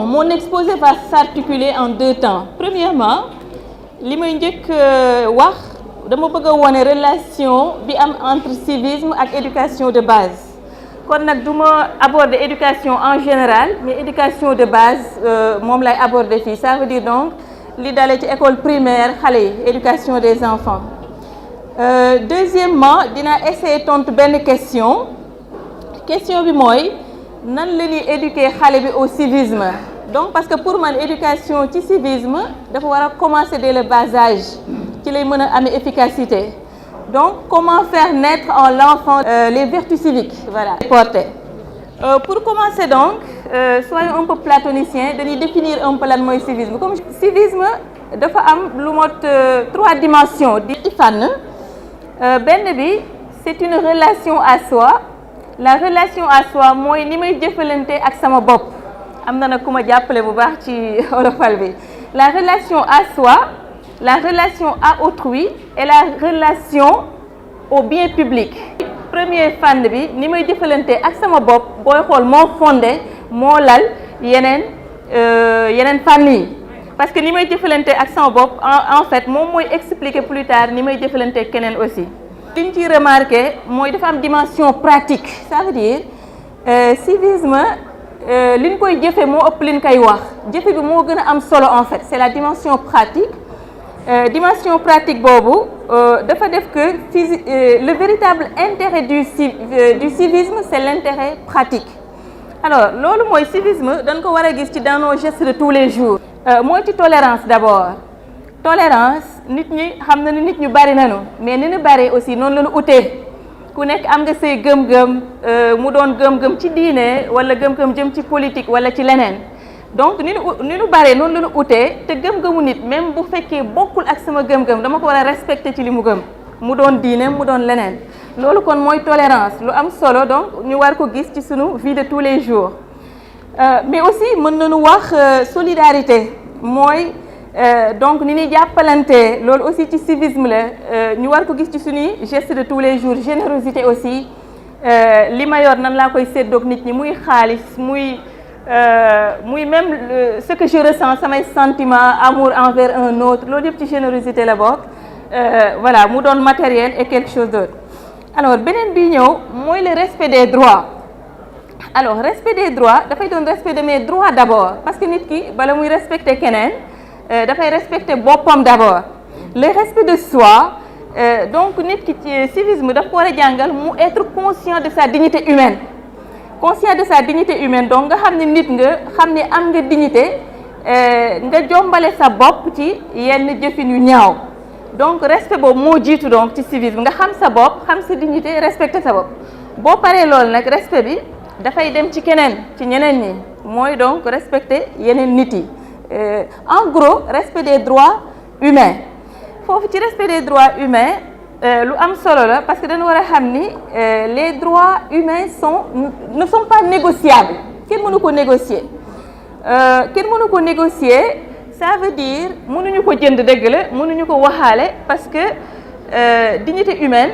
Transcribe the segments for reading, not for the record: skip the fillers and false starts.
Mon exposé va s'articuler en deux temps. Premièrement, li may njëkk wax dama bëgg a wone relation bi am entre civisme ak éducation de base. Kon nag du ma aborder éducation en général mais éducation de base moom lay aborder fii. Ça veut dire donc li dalee ci école primaire xale yi éducation des enfants. Deuxièmement dina essayer tontu benn question bi mooy nan la ñuy éduquer xale bi au civisme. Donc parce que pour man éducation ci civisme dafa war a commencer dès le bas âge ci lay mën a amee efficacité. Donc comment faire naître en l'enfant les vertus civiques, voilà, portées. Pour commencer donc soyons un peu platoniciens dañuy définir un peu lan mooy civisme. Comme civisme dafa am lu mot 3 dimensions di fànn. Benn bi c'est une relation à soi. La relation à soi mooy ni may jëfalante ak sama bopp. Am na nag ku ma jàppale bu baax ci olofal bi. La relation à soi, la relation à autrui et la relation au bien public. Premier fànn bi ni may jëfalante ak sama bopp booy xool moo fondé moo lal yeneen fànn yi. Parce que ni may jëfalante ak sama bopp en fait moom mooy expliquer plus tard ni may jëfalante keneen aussi. li ñu ciy remarqué mooy dafa am dimension pratique. Ça veut dire civisme li ñu koy jëfe moo ëpp li ñu koy wax jëfe bi moo gën a am solo en fait c'est la dimension pratique. Dimension pratique boobu dafa def que le véritable intérêt du civisme c'est l'intérêt pratique. Alors loolu mooy civisme dañ ko war a gis ci dans nos gestes de tous les jours. Mooy ci tolérance d'abord. Tolérance nit ñi xam na ni nit ñu bari nañu mais ni ñu bari aussi noonu la ñu utee ku nekk am nga say gëm-gëm mu doon gëm-gëm ci diine wala gëm-gëm jëm ci politique wala ci leneen. Donc ni ñu bari noonu la ñu utee te gëm-gëmu nit même bu fekkee bokkul ak sama gëm-gëm dama ko war a respecter ci li mu gëm mu doon diine mu doon leneen. Loolu kon mooy tolérance lu am solo donc ñu war ko gis ci sunu vie de tous les jours. Mais aussi mën nañu wax solidarité mooy. Donc ni ñuy jàppalante loolu aussi ci civisme la ñu war ko gis ci suñuy geste de tous les jours. Générosité aussi li ma yor nan laa koy séddoog nit ñi muy xaalis muy même ce que je ressens samay sentiments amour envers un autre loolu yëpp ci générosité la bokk. Voilà mu doon matériel et quelque chose d'autre. Alors beneen bi ñëw mooy le respect des droits. Alors respect des droits dafay doon respect de mes droits d'abord parce que nit ki bala muy respecter keneen. Dafay respecter boppam d'abord. Le respect de soi donc nit ki ci civisme daf ko war a jàngal mu être conscient de sa dignité humaine. Conscient de sa dignité humaine donc nga xam ne nit nga xam ne am nga dignité nga jombale sa bopp ci yenn jëfin yu ñaaw. Donc respect boobu moo jiitu donc ci civisme nga xam sa bopp xam sa dignité respecter sa bopp. Boo paree loolu nag respect bi dafay dem ci keneen ci ñeneen ñi mooy donc respecter yeneen nit yi. En gros respect des droits humains foofu ci respect des droits humains lu am solo la parce que dañu war a xam ni les droits humains ne sont pas négociables kenn mënu ko négocier ça veut dire mënuñu ko jënd dëgg la mënuñu ko waxaale parce que dignité humaine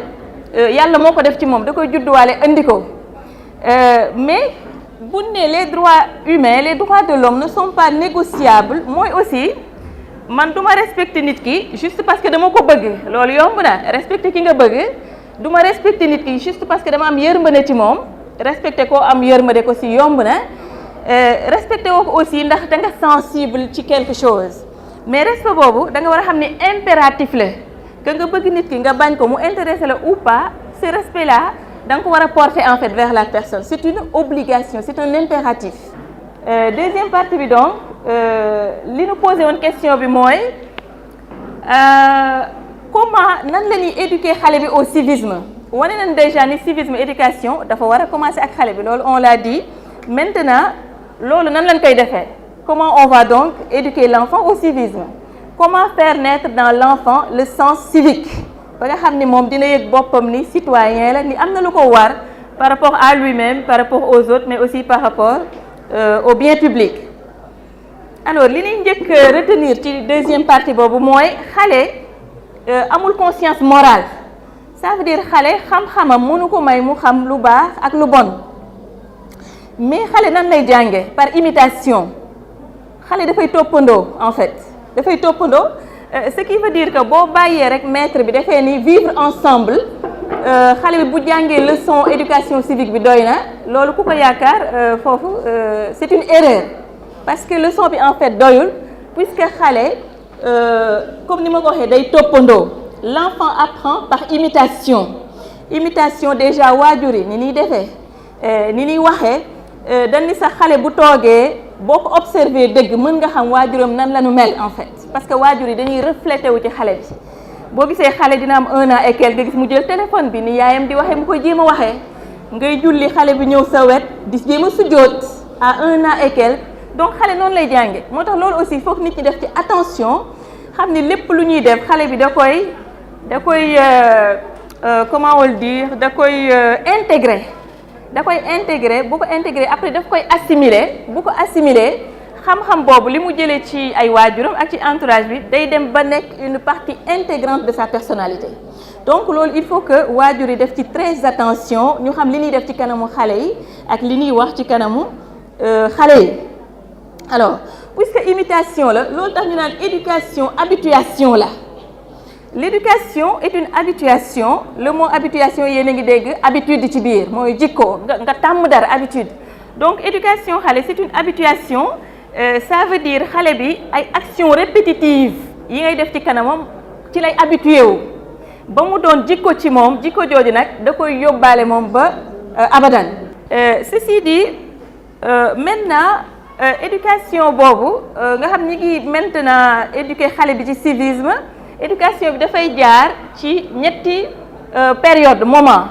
yàlla moo ko def ci moom da koy judduwaale andi ko mais bu ne les droits humains les droits de l'homme ne sont pas négociables mooy aussi man du ma respecter nit ki juste parce que dama ko bëgg loolu yomb na respecter ki nga bëgg du ma respecter nit ki juste parce que dama am yërmande ci moom respecter ko am yërmande ko si yomb na respecter woo ko aussi ndax da nga sensible ci quelque chose mais respect boobu da nga war a xam ne impératif la que nga bëgg nit ki nga bañ ko mu intéressé la ou pas ce respect là da nga ko war a porter en fait vers la personne c'est une obligation c'est un impératif. Deuxième partie bi donc li ñu posé woon question bi mooy comment nan la ñuy éduquer xale bi au civisme wane nañ déjà ni civisme éducation dafa war a commencer ak xale bi loolu on l'a dit maintenant loolu nan lañ koy defee comment on va donc éduquer l'enfant au civisme comment faire naître dans l'enfant le sens civique. Ba nga xam ni moom dina yëg boppam ni citoyen la ni am na lu ko war par rapport à lui-même par rapport aux autres mais aussi par rapport au bien public. Alors li ñuy njëkk retenir ci deuxième partie boobu mooy xale amul conscience morale. Ça veut dire xale xam-xamam mënu ko may mu xam lu baax ak lu bon mais xale nan lay jànge par imitation xale dafay toppandoo en fait dafay toppandoo ce qui veut dire que boo bàyyee rek maître bi dafay ni vivre ensemble xale bi bu jàngee leçon éducation civique bi doy na loolu ku ko yaakaar foofu c'est une erreur parce que leçon bi en fait doyul puisque xale comme ni ma ko waxee day toppandoo l'enfant apprend par imitation déjà waajur yi ni ñuy defee ni ñuy waxee dañ ni sax xale bu toogee boo ko observé dëgg mën nga xam waajuram nan la ñu mel en fait parce que waajur yi dañuy reflété wu ci xale bi boo gisee xale dina am 1 an et quelque nga gis mu jël téléphone bi ni yaayam di waxee mu koy jéem a waxee ngay julli xale bi ñëw sa wet di jéem a sujjóot à 1 an et quelque donc xale noonu lay jànge moo tax loolu aussi foog nit ñi def ci attention xam ni lépp lu ñuy def xale bi da koy comment on le dire da koy intégrer bu ko intégrer après daf koy assimiler bu ko assimiler xam-xam boobu li mu jëlee ci ay waajuram ak ci entourage bi day dem ba nekk une partie intégrante de sa personnalité donc loolu il faut que waajur yi def ci très attention ñu xam li ñuy def ci kanamu xale yi ak li ñuy wax ci kanamu xale yi alors puisque imitation la loolu tax ñu naan éducation habituation la l'éducation est une habituation le mot habituation yéen a ngi dégg habitude ci biir mooy jikko nga tàmm dara habitude donc éducation xale c'est une habituation ça veut dire xale bi ay actions répétitives yi ngay def ci kanamam ci lay habitué wu ba mu doon jikko ci moom jikko jooju nag da koy yóbbaale moom ba abadan ceci dit maintenant éducation boobu nga xam ñi ngi maintenant éduquer xale bi ci civisme éducation bi dafay jaar ci ñetti période moment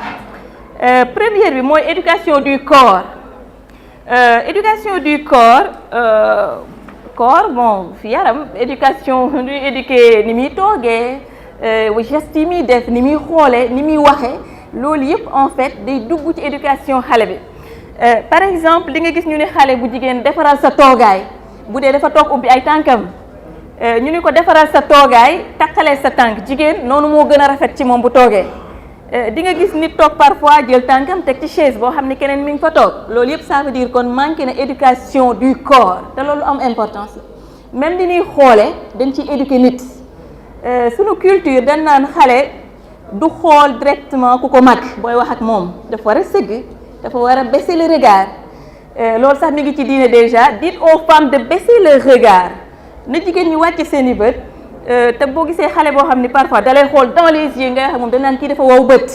première bi mooy éducation du corps éducation du corps bon fi yaram éducation du éduquer ni muy toogee geste yi muy def ni muy xoolee ni muy waxee loolu yëpp en fait day dugg ci éducation xale bi par exemple di nga gis ñu ne xale bu jigéen defaral sa toogaay bu dee dafa toog ubbi ay tànkam ñu ni ko defaral sa toogaay takkalee sa tànk jigéen noonu moo gën a rafet ci moom bu toogee di nga gis nit toog parfois jël tànkam teg ci chaise boo xam ne keneen mi ngi fa toog loolu yëpp ça veut dire kon manqué na éducation du corps te loolu am importance la même li ñuy xoole dañ ciy éduquer nit sunu culture dañ naan xale du xool directement ku ko mag booy wax ak moom dafa war a sëgg dafa war a baisser le regard loolu sax mi ngi ci diine déjà dites aux femmes de baisser le regard na jigéen ñi wàcce seen i bët te boo gisee xale boo xam ni parfois da lay xool dans les yeux nga xam moom dañ naan kii dafa wow bët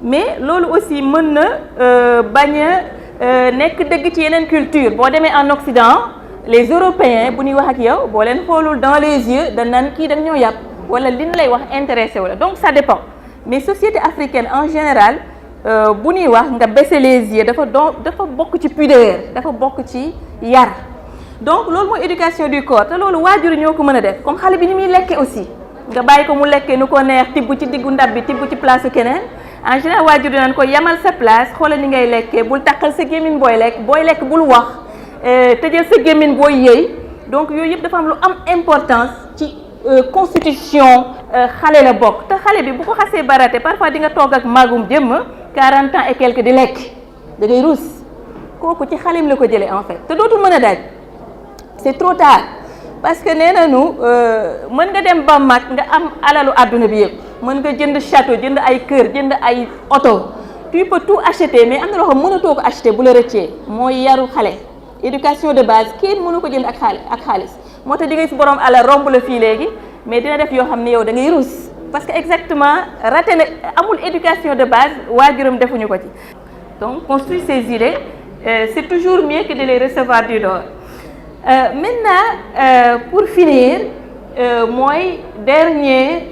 mais loolu aussi mën na bañ a nekk dëgg ci yeneen culture boo demee en Occident les Européens bu ñuy wax ak yow boo leen xoolul dans les yeux dañ naan kii dañ ñoo yàpp wala li ñu lay wax intéressé wala donc ça dépend mais société africaine en général bu ñuy wax nga baisser les yeux dafa bokk ci pudeur dafa bokk ci yar donc loolu mooy éducation du corps te loolu waajur yi ñoo ko mën a def comme xale bi ni muy lekkee aussi nga bàyyi ko mu lekkee nu ko neex tibb ci diggu ndab bi tibb ci place keneen en général waajur yi naan ko yamal sa place xoolal ni ngay lekkee bul takkal sa gémmiñ booy lekk bul wax tëjal sa gémmiñ booy yëy donc yooyu yëpp dafa am lu am importance ci constitution xale la bokk te xale bi bu ko xasee barate parfois di nga toog ak magum jëmm 40 ans et quelque di lekk da ngay ruus kooku ci xaleem la ko jëlee en fait te dootul mën a daaj c'est trop tard parce que nee nañu mën nga dem ba mag nga am alalu àdduna bi yëpp mën nga jënd château jënd ay kër jënd ay oto tu peux tout acheter mais am na loo xam mënatoo ko acheter bu la rëccee mooy yaru xale éducation de base kenn mënu ko jënd ak xaalis moo tax di nga gis borom alal romb la fii léegi mais dina def yoo xam ne yow da ngay ruus parce que exactement raté na amul éducation de base waajuram defuñu ko ci donc construire ses idées c'est toujours mieux que de les recevoir du dehors. Maintenant pour finir mooy dernier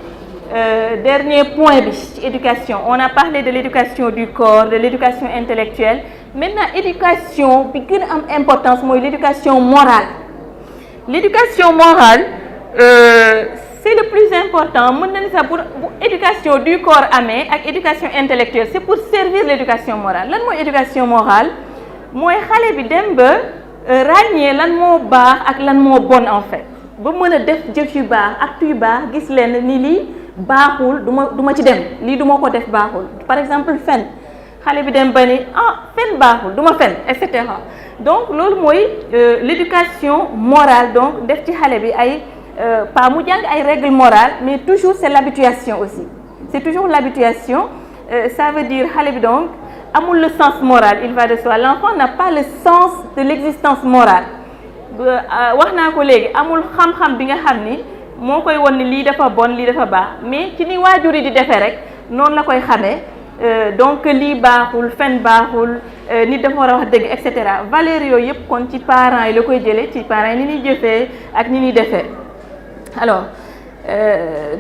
point bi ci éducation on a parlé de l'éducation du corps de l'éducation intellectuelle maintenant éducation bi gën a am importance mooy l'éducation morale l'éducation morale c'est le plus important mën nañu sax bu éducation du corps amee ak éducation intellectuelle c'est pour servir l'éducation morale lan mooy éducation morale mooy xale bi dem ba ràññee lan moo baax ak lan moo bon en fait ba mën a def jëf yu baax acte yu baax gis leen ni lii baaxul du ma ci dem lii du ma ko def baaxul par exemple fen xale bi dem ba ni fen baaxul du ma fen et cetera donc loolu mooy l'éducation morale donc def ci xale bi ay pas mu jàng ay règles morales mais toujours c'est l'habituation aussi c'est toujours l'habituation ça veut dire xale bi donc amul le sens moral il va de soi l'enfant n'a pas le sens de l'existence morale wax naa ko léegi amul xam-xam bi nga xam ni moo koy won ni lii dafa bon lii dafa baax mais ci ni waajur yi di defee rek noonu la koy xamee donc lii baaxul fen baaxul nit dafa war a wax dëgg et cetera valeurs yooyu yëpp kon ci parents yi la koy jëlee ci parents yi ni ñuy jëfee ak ni ñuy defee alors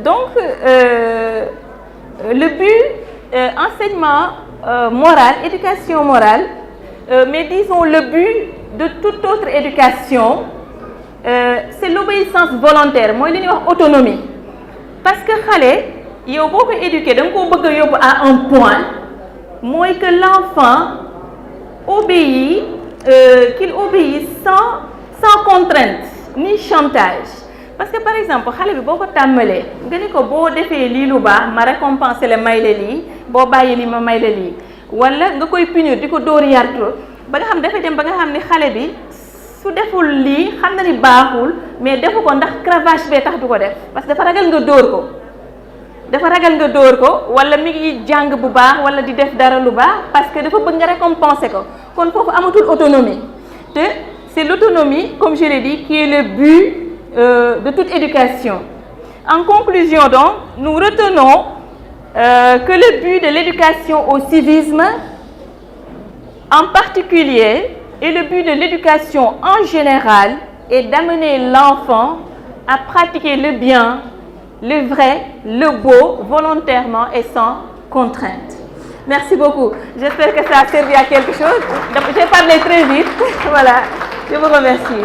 donc le but enseignement moral éducation morale mais disons le but de toute autre éducation c'est l'obéissance volontaire mooy li ñuy wax autonomie parce que xale yow boo ko éduquer da nga koo bëgg a yóbbu à un point mooy que l'enfant obéit qu'il obéisse sans contrainte ni chantage parce que par exemple xale bi boo ko tàmmalee nga ni ko boo defee lii lu baax ma récompenser la may la lii boo bàyyi lii ma may la lii wala nga koy punir di ko dóor yartu ba nga xam dafay dem ba nga xam ni xale bi su deful lii xam na ni baaxul mais defu ko ndax cravache bee tax du ko def parce que dafa ragal nga dóor ko dafa ragal nga dóor ko wala mi ngi jàng bu baax wala di def dara lu baax parce que dafa bëgg nga récompenser ko kon foofu amatul autonomie te c'est l'autonomie comme je l'ai dit qui est le but de toute éducation. En conclusion donc nous retenons que le but de l'éducation au civisme en particulier et le but de l'éducation en général est d'amener l'enfant à pratiquer le bien, le vrai, le beau, volontairement et sans contrainte. Merci beaucoup. J'espère que ça a servi à quelque chose. J'ai parlé très vite. Voilà. Je vous remercie.